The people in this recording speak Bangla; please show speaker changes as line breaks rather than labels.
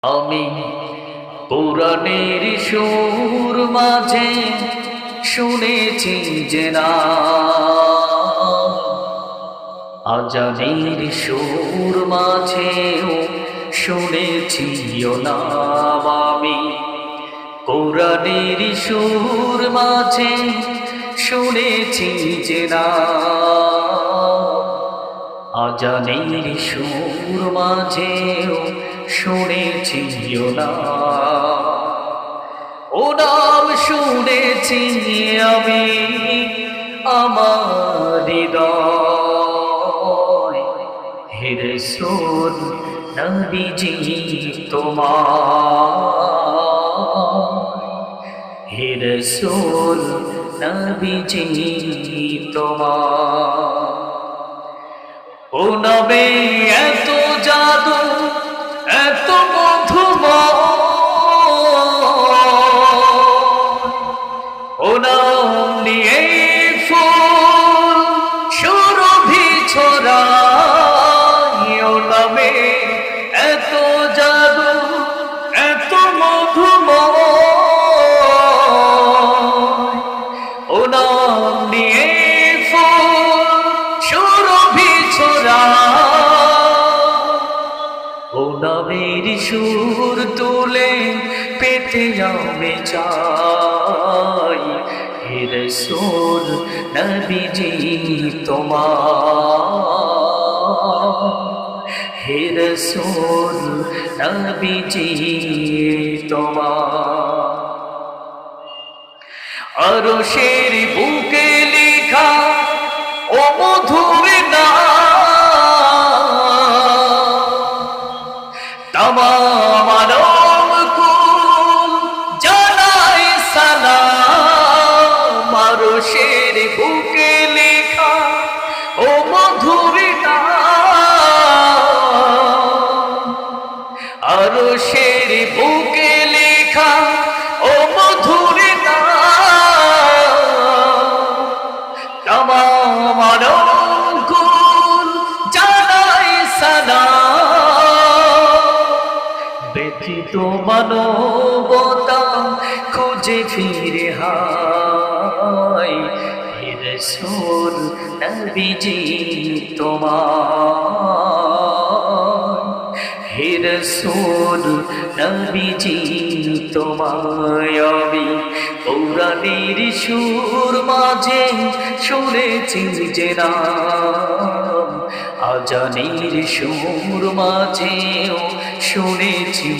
আমি পুরাণের সুর মাঝে শুনেছি যে না, আজানের সুর মাঝেও শুনেছি নাম। আমি পুরাণের সুর মাঝে শুনেছি যে না, আজানের সুর মাঝেও শুনেছি না। ও নাম শুনেছি আমি আমার হৃদয়। হে রাসূল নবীজি তোমার, হে রাসূল নবীজি তোমার। ও নবে এত জাদু এত মধুময়, ও নাম নিয়ে ফুল সুরভি ছড়ায়। ও নামে এত জাদু এত মধুময়, ও নাম নিয়ে ফুল সুরভি ও নবীর সুর তুলে পেতে আমি চাই। হে রাসূল নবীজি তোমার, হে রাসূল নবীজি তোমার। আরশের বুকে লেখা ও মধুর নাম, তামাম আলমকুল জানাই সালাম। আরশের বুকে লেখা ও মধুর নাম, আরশের বুকে লেখা ও মধুর নাম, তামাম আলমকুল জানাই সালাম। ব্যথিত মানবতা খুঁজে ফিরে হায়। হে রাসূল নবীজি তোমার, হে রাসূল নবীজি তোমায়। আমি পুরাণের সুর মাঝে শুনেছি যে নাম, আজানের সুর মাঝেও শুনেছি